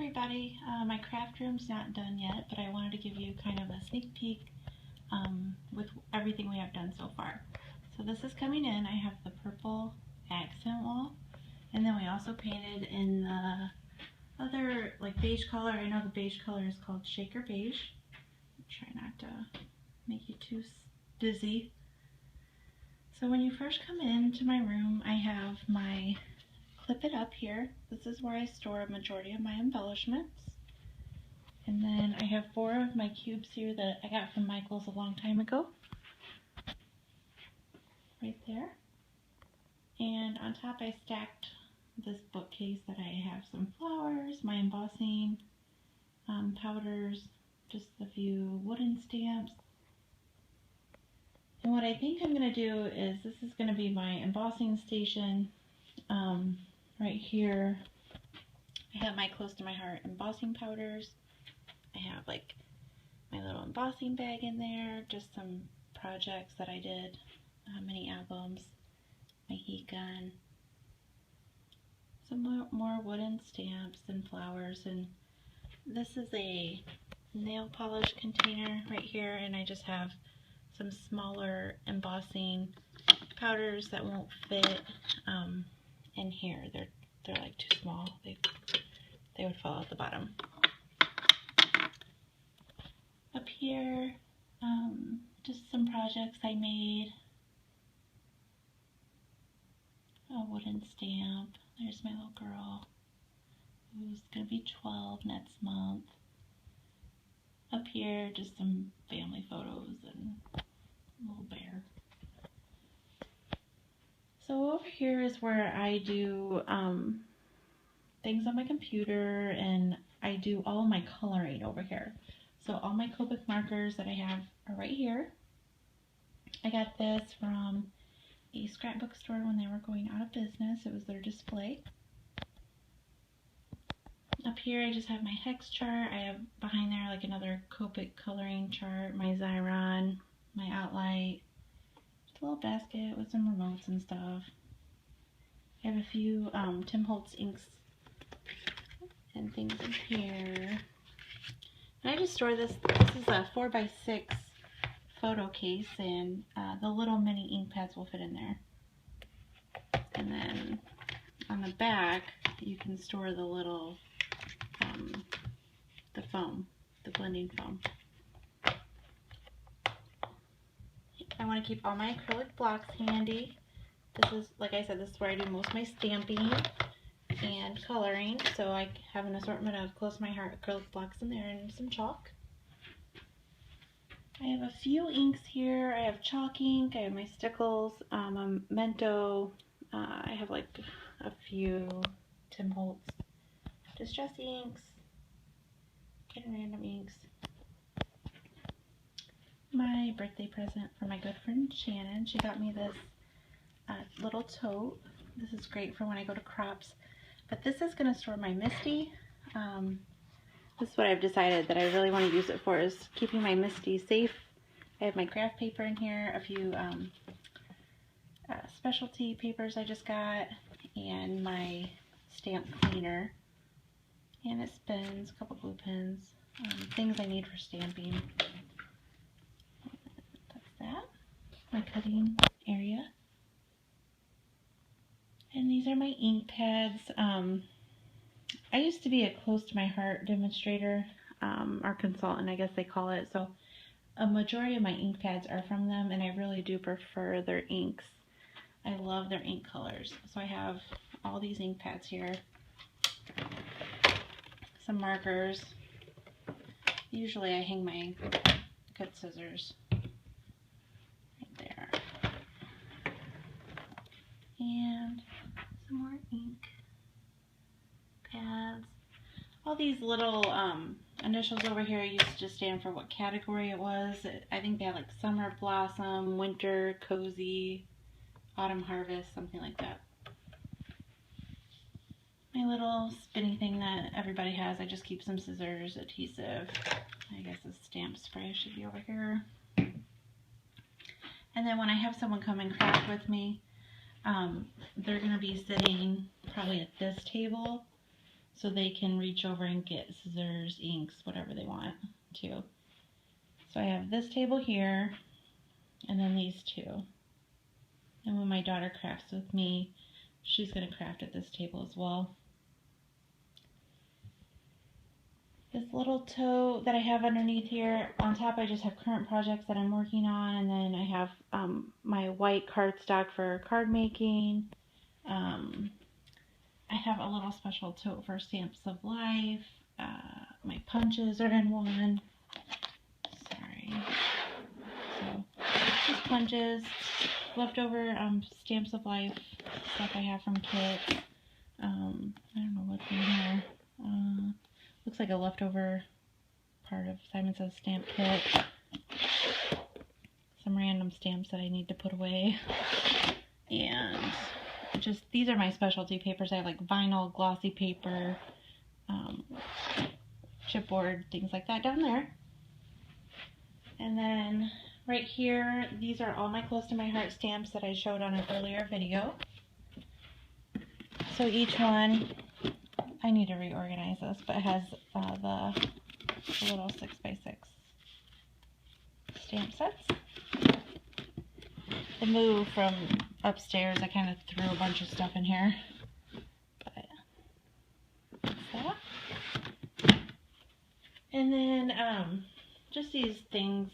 everybody. My craft room's not done yet, but I wanted to give you kind of a sneak peek with everything we have done so far. So this is coming in. I have the purple accent wall, and then we also painted in the other like beige color. I know the beige color is called Shaker Beige. Try not to make you too dizzy. So when you first come into my room, I have my clip it up here. This is where I store a majority of my embellishments. And then I have 4 of my cubes here that I got from Michael's a long time ago. Right there. And on top I stacked this bookcase that I have some flowers, my embossing powders, just a few wooden stamps. And what I think I'm going to do is this is going to be my embossing station. Right here I have my close to my heart embossing powders. I have like my little embossing bag in there, just some projects that I did, mini albums, my heat gun, some more wooden stamps and flowers, and this is a nail polish container right here, and I just have some smaller embossing powders that won't fit in here. They're like too small. They would fall out the bottom. Up here, just some projects I made. A wooden stamp. There's my little girl who's gonna be 12 next month. Up here, just some family photos and a little bear. So over here is where I do things on my computer, and I do all my coloring over here. So all my Copic markers that I have are right here. I got this from a scrapbook store when they were going out of business. It was their display. Up here I just have my hex chart. I have behind there like another Copic coloring chart, my Xyron, my Outlight, just a little basket with some remotes and stuff. I have a few Tim Holtz inks and things in here. And I just store this. This is a 4x6 photo case, and the little mini ink pads will fit in there. And then on the back, you can store the little, the foam, the blending foam. I want to keep all my acrylic blocks handy. This is, like I said, this is where I do most of my stamping and coloring. So I have an assortment of close to my heart acrylic blocks in there and some chalk. I have a few inks here. I have chalk ink, I have my stickles, a Mento, I have like a few Tim Holtz Distress inks, and random inks. My birthday present from my good friend Shannon. She got me this little tote. This is great for when I go to crops. But this is going to store my Misty. This is what I've decided that I really want to use it for, is keeping my Misty safe. I have my craft paper in here, a few specialty papers I just got, and my stamp cleaner. And it spins, a couple glue pens, things I need for stamping. That's that. My cutting area. And these are my ink pads. I used to be a close to my heart demonstrator, or consultant, I guess they call it. So a majority of my ink pads are from them, and I really do prefer their inks. I love their ink colors. So I have all these ink pads here. Some markers. Usually I hang my good scissors right there. And some more ink pads. All these little initials over here used to just stand for what category it was. I think they had like summer blossom, winter cozy, autumn harvest, something like that. My little spinny thing that everybody has. I just keep some scissors, adhesive. I guess a stamp spray should be over here. And then when I have someone come and craft with me, they're going to be sitting probably at this table. so they can reach over and get scissors, inks, whatever they want to. So I have this table here, and then these two. And when my daughter crafts with me, she's going to craft at this table as well. This little tote that I have underneath here, on top I just have current projects that I'm working on, and then I have my white cardstock for card making. I have a little special tote for stamps of life. My punches are in one. Sorry. So, just punches, leftover stamps of life, stuff I have from kits. I don't know what's in here. Looks like a leftover part of Simon Says stamp kit. Some random stamps that I need to put away. And just, these are my specialty papers. I have like vinyl, glossy paper, chipboard, things like that down there. And then right here, these are all my close to my heart stamps that I showed on an earlier video. So each one, I need to reorganize this, but it has the little 6x6 stamp sets. The move from upstairs, I kind of threw a bunch of stuff in here. But that's that. And then just these things,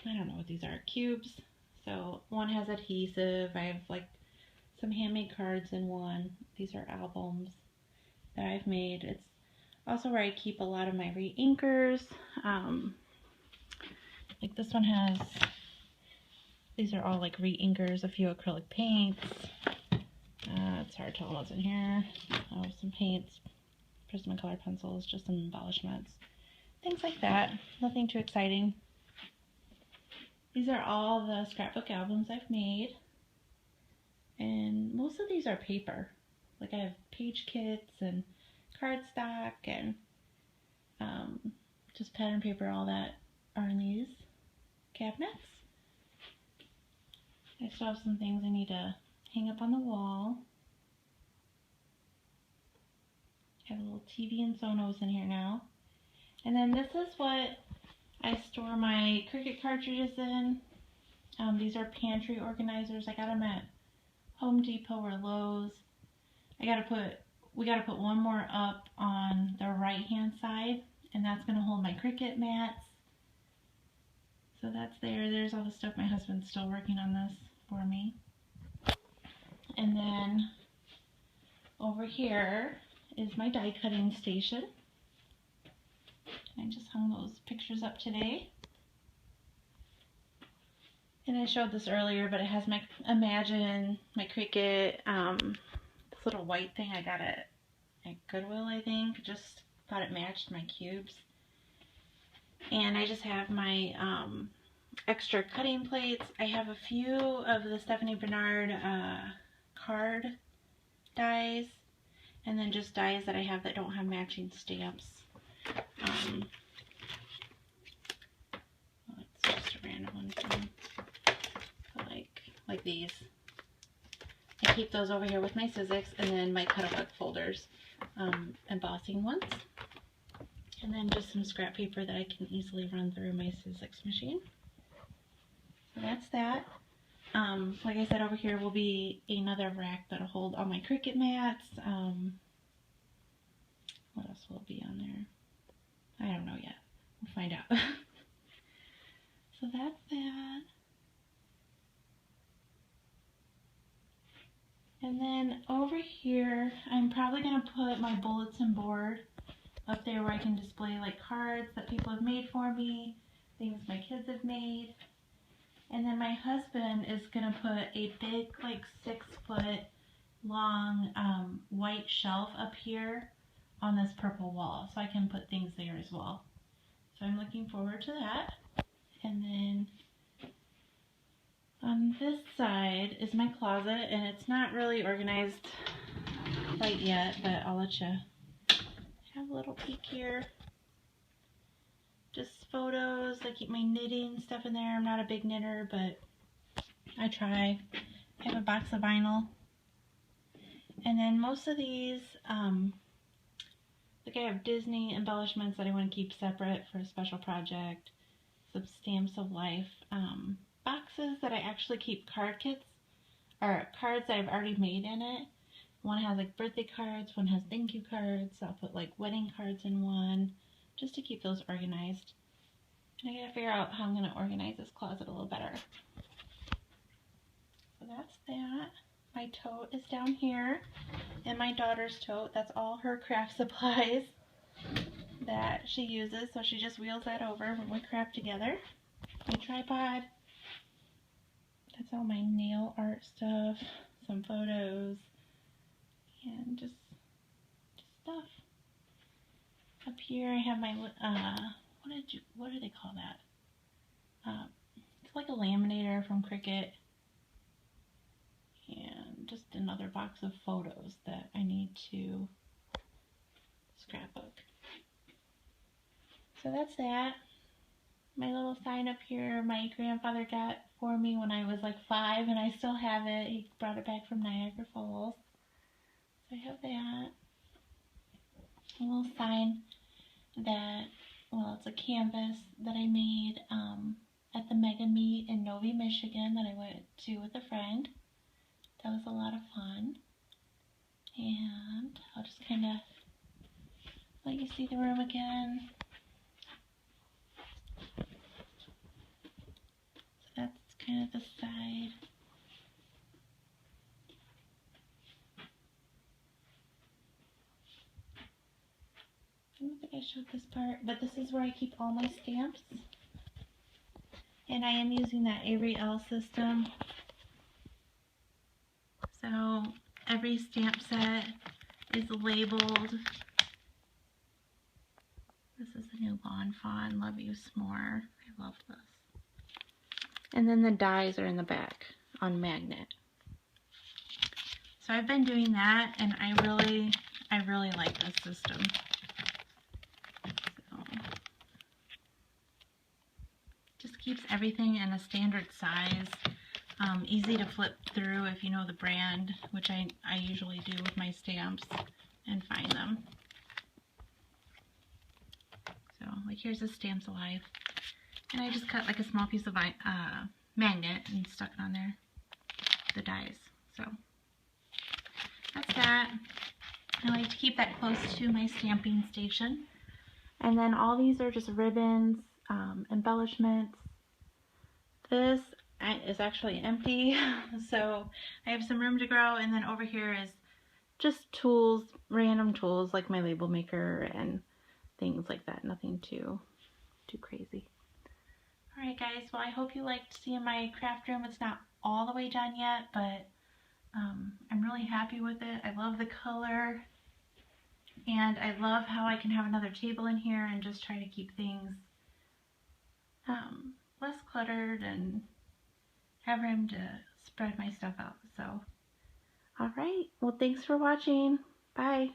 I don't know what these are, cubes. So one has adhesive. I have like some handmade cards in one. These are albums that I've made. It's also where I keep a lot of my re-inkers. Like this one has, these are all like re-inkers, a few acrylic paints. It's hard to tell what's in here. Oh, some paints, Prismacolor pencils, just some embellishments. Things like that. Nothing too exciting. These are all the scrapbook albums I've made. And most of these are paper. Like I have page kits and cardstock and just pattern paper, all that are in these cabinets. I still have some things I need to hang up on the wall. I have a little TV and Sonos in here now. And then this is what I store my Cricut cartridges in. These are pantry organizers. I got them at Home Depot or Lowe's. We gotta put one more up on the right hand side, and that's gonna hold my Cricut mats. So that's there. There's all the stuff. My husband's still working on this for me. And then over here is my die cutting station. I just hung those pictures up today. And I showed this earlier, but it has my Imagine, my Cricut, this little white thing I got at Goodwill, I think. Just thought it matched my cubes. And I just have my extra cutting plates. I have a few of the Stephanie Bernard card dies, and then just dies that I have that don't have matching stamps. Well, it's just a random one from, like these. I keep those over here with my Sizzix, and then my cut-a-hook folders, embossing ones. And then just some scrap paper that I can easily run through my Sizzix machine. So that's that. Like I said, over here will be another rack that'll hold all my Cricut mats. What else will be on there? I don't know yet. We'll find out. So that's that. And then over here, I'm probably going to put my bulletin board up there where I can display like cards that people have made for me, things my kids have made. And then my husband is going to put a big, like 6-foot long white shelf up here on this purple wall, so I can put things there as well. So I'm looking forward to that. And then on this side is my closet, and it's not really organized quite yet, but I'll let you have a little peek here. Just photos. I keep my knitting stuff in there. I'm not a big knitter, but I try. I have a box of vinyl. And then most of these Like I have Disney embellishments that I want to keep separate for a special project. Some stamps of life. Boxes that I actually keep card kits, or cards that I've already made in it. One has like birthday cards, one has thank you cards. So I'll put like wedding cards in one, just to keep those organized. And I gotta figure out how I'm gonna organize this closet a little better. So that's that. My tote is down here, and my daughter's tote. That's all her craft supplies that she uses, so she just wheels that over when we craft together. My tripod. That's all my nail art stuff, some photos, and just stuff. Up here I have my, what do they call that? It's like a laminator from Cricut, and just another box of photos that I need to scrapbook. So that's that. My little sign up here, my grandfather got for me when I was like 5, and I still have it. He brought it back from Niagara Falls. So I have that. A little sign that, well, it's a canvas that I made at the Mega Meet in Novi, Michigan that I went to with a friend. That was a lot of fun. And I'll just kind of let you see the room again. So that's kind of the side. I don't think I showed this part, but this is where I keep all my stamps. And I am using that Avery L system. So every stamp set is labeled. This is the new Lawn Fawn, Love You S'more. I love this. And then the dies are in the back on magnet. So I've been doing that, and I really like this system. So, just keeps everything in a standard size. Easy to flip through if you know the brand, which I usually do with my stamps, and find them. So, like here's a Stamps Alive. And I just cut like a small piece of magnet and stuck it on there, the dies. So, that's that. I like to keep that close to my stamping station. And then all these are just ribbons, embellishments. This is actually empty, so I have some room to grow, and then over here is just tools, random tools like my label maker and things like that. Nothing too crazy. Alright guys, well I hope you liked seeing my craft room. It's not all the way done yet, but I'm really happy with it. I love the color, and I love how I can have another table in here and just try to keep things less cluttered and have room to spread my stuff out. So, alright, well thanks for watching. Bye.